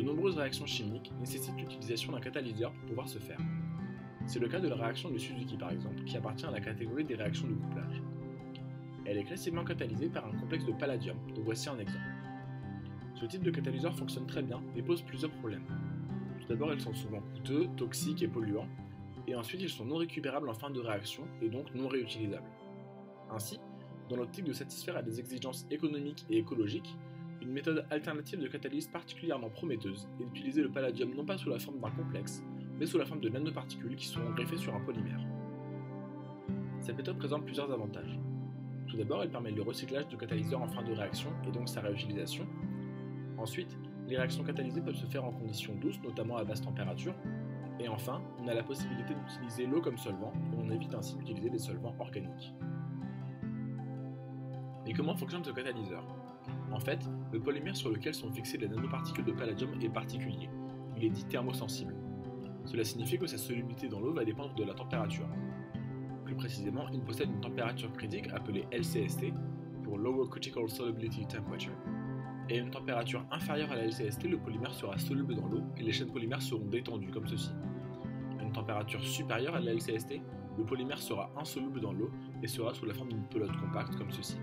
nombreuses réactions chimiques nécessitent l'utilisation d'un catalyseur pour pouvoir se faire. C'est le cas de la réaction de Suzuki par exemple, qui appartient à la catégorie des réactions de couplage. Elle est classiquement catalysée par un complexe de palladium, dont voici un exemple. Ce type de catalyseur fonctionne très bien, mais pose plusieurs problèmes. Tout d'abord, ils sont souvent coûteux, toxiques et polluants, et ensuite ils sont non récupérables en fin de réaction, et donc non réutilisables. Ainsi, dans l'optique de satisfaire à des exigences économiques et écologiques, une méthode alternative de catalyse particulièrement prometteuse est d'utiliser le palladium non pas sous la forme d'un complexe, mais sous la forme de nanoparticules qui seront greffées sur un polymère. Cette méthode présente plusieurs avantages. Tout d'abord, elle permet le recyclage du catalyseur en fin de réaction et donc sa réutilisation. Ensuite, les réactions catalysées peuvent se faire en conditions douces, notamment à basse température. Et enfin, on a la possibilité d'utiliser l'eau comme solvant et on évite ainsi d'utiliser des solvants organiques. Et comment fonctionne ce catalyseur ? En fait, le polymère sur lequel sont fixées les nanoparticules de palladium est particulier. Il est dit thermosensible. Cela signifie que sa solubilité dans l'eau va dépendre de la température. Plus précisément, il possède une température critique appelée LCST, pour Lower Critical Solubility Temperature, et à une température inférieure à la LCST, le polymère sera soluble dans l'eau et les chaînes polymères seront détendues comme ceci. À une température supérieure à la LCST, le polymère sera insoluble dans l'eau et sera sous la forme d'une pelote compacte comme ceci.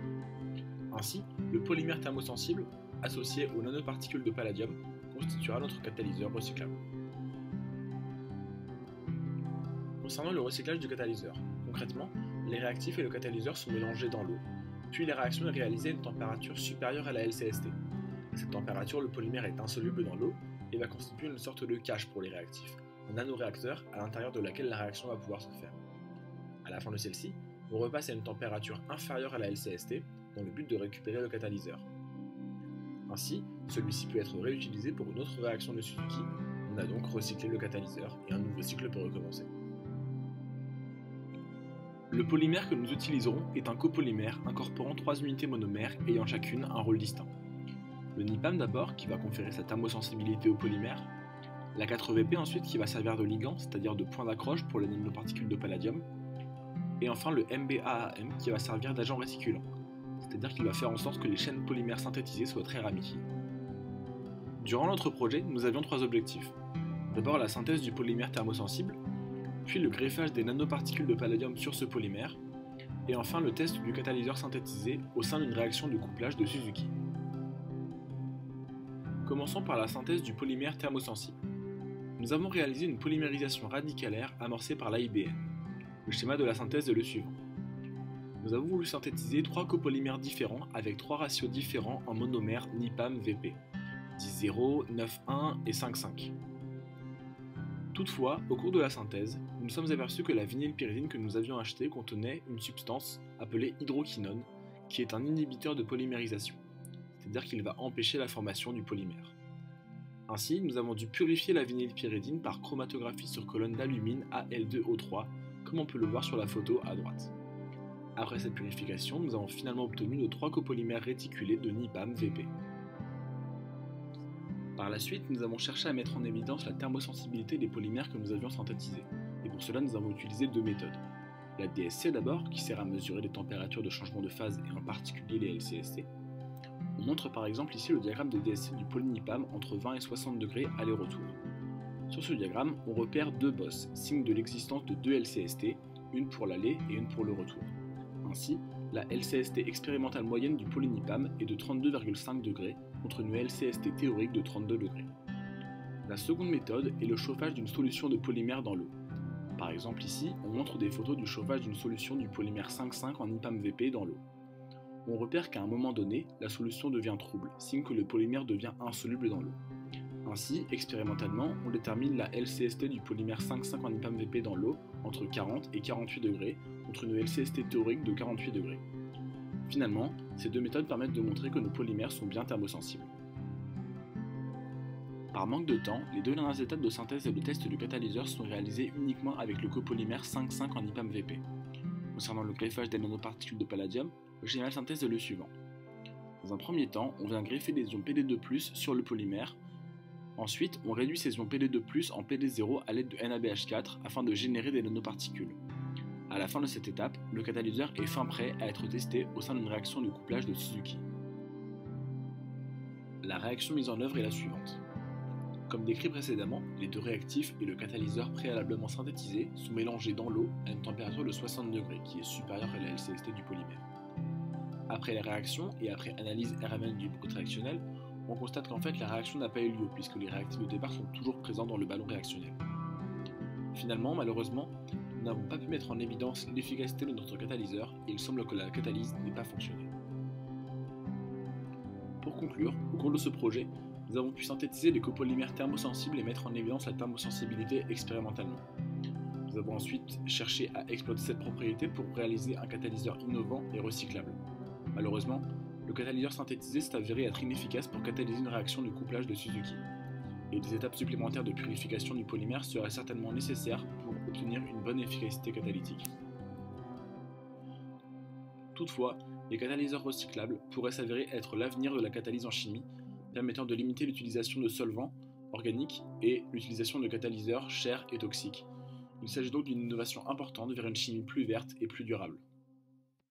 Ainsi, le polymère thermosensible, associé aux nanoparticules de palladium, constituera notre catalyseur recyclable. Concernant le recyclage du catalyseur, concrètement, les réactifs et le catalyseur sont mélangés dans l'eau, puis la réaction est réalisée à une température supérieure à la LCST. À cette température, le polymère est insoluble dans l'eau et va constituer une sorte de cache pour les réactifs, un nanoréacteur à l'intérieur de laquelle la réaction va pouvoir se faire. À la fin de celle-ci, on repasse à une température inférieure à la LCST dans le but de récupérer le catalyseur. Ainsi, celui-ci peut être réutilisé pour une autre réaction de Suzuki, on a donc recyclé le catalyseur et un nouveau cycle peut recommencer. Le polymère que nous utiliserons est un copolymère incorporant 3 unités monomères ayant chacune un rôle distinct. Le NIPAM d'abord, qui va conférer sa thermosensibilité au polymère, la 4VP ensuite qui va servir de ligand, c'est-à-dire de point d'accroche pour les nanoparticules de palladium, et enfin le MBAAM qui va servir d'agent réticulant, c'est-à-dire qu'il va faire en sorte que les chaînes polymères synthétisées soient très ramifiées. Durant notre projet, nous avions 3 objectifs. D'abord la synthèse du polymère thermosensible, puis le greffage des nanoparticules de palladium sur ce polymère, et enfin le test du catalyseur synthétisé au sein d'une réaction de couplage de Suzuki. Commençons par la synthèse du polymère thermosensible. Nous avons réalisé une polymérisation radicalaire amorcée par l'AIBN. Le schéma de la synthèse est le suivant. Nous avons voulu synthétiser 3 copolymères différents avec 3 ratios différents en monomères NIPAM-VP, 10,0, 9,1 et 5,5. Toutefois, au cours de la synthèse, nous nous sommes aperçus que la vinylpyridine que nous avions achetée contenait une substance appelée hydroquinone, qui est un inhibiteur de polymérisation, c'est-à-dire qu'il va empêcher la formation du polymère. Ainsi, nous avons dû purifier la vinylpyridine par chromatographie sur colonne d'alumine Al2O3, comme on peut le voir sur la photo à droite. Après cette purification, nous avons finalement obtenu nos 3 copolymères réticulés de NIPAM-VP. Par la suite, nous avons cherché à mettre en évidence la thermosensibilité des polymères que nous avions synthétisés, et pour cela nous avons utilisé 2 méthodes. La DSC d'abord, qui sert à mesurer les températures de changement de phase et en particulier les LCST. On montre par exemple ici le diagramme de DSC du polynipam entre 20 et 60 degrés aller-retour. Sur ce diagramme, on repère 2 bosses, signe de l'existence de 2 LCST, une pour l'aller et une pour le retour. Ainsi, la LCST expérimentale moyenne du polynipam est de 32,5 degrés contre une LCST théorique de 32 degrés. La seconde méthode est le chauffage d'une solution de polymère dans l'eau. Par exemple ici, on montre des photos du chauffage d'une solution du polymère 5,5 en NIPAM-VP dans l'eau. On repère qu'à un moment donné, la solution devient trouble, signe que le polymère devient insoluble dans l'eau. Ainsi, expérimentalement, on détermine la LCST du polymère 5,5 en NIPAM-VP dans l'eau entre 40 et 48 degrés contre une LCST théorique de 48 degrés. Finalement, ces 2 méthodes permettent de montrer que nos polymères sont bien thermosensibles. Par manque de temps, les 2 dernières étapes de synthèse et de test du catalyseur sont réalisées uniquement avec le copolymère 5,5 en NIPAM-VP. Concernant le greffage des nanoparticules de palladium, le schéma de synthèse est le suivant. Dans un premier temps, on vient greffer des ions PD2+, sur le polymère. Ensuite, on réduit ces ions PD2+, en PD0 à l'aide de NaBH4 afin de générer des nanoparticules. À la fin de cette étape, le catalyseur est fin prêt à être testé au sein d'une réaction de couplage de Suzuki. La réaction mise en œuvre est la suivante. Comme décrit précédemment, les deux réactifs et le catalyseur préalablement synthétisé sont mélangés dans l'eau à une température de 60 degrés, qui est supérieure à la LCST du polymère. Après la réaction et après analyse RMN du brut réactionnel, on constate qu'en fait la réaction n'a pas eu lieu puisque les réactifs de départ sont toujours présents dans le ballon réactionnel. Finalement, malheureusement, nous n'avons pas pu mettre en évidence l'efficacité de notre catalyseur et il semble que la catalyse n'ait pas fonctionné. Pour conclure, au cours de ce projet, nous avons pu synthétiser des copolymères thermosensibles et mettre en évidence la thermosensibilité expérimentalement. Nous avons ensuite cherché à exploiter cette propriété pour réaliser un catalyseur innovant et recyclable. Malheureusement, le catalyseur synthétisé s'est avéré être inefficace pour catalyser une réaction de couplage de Suzuki, et des étapes supplémentaires de purification du polymère seraient certainement nécessaires pour obtenir une bonne efficacité catalytique. Toutefois, les catalyseurs recyclables pourraient s'avérer être l'avenir de la catalyse en chimie, permettant de limiter l'utilisation de solvants organiques et l'utilisation de catalyseurs chers et toxiques. Il s'agit donc d'une innovation importante vers une chimie plus verte et plus durable.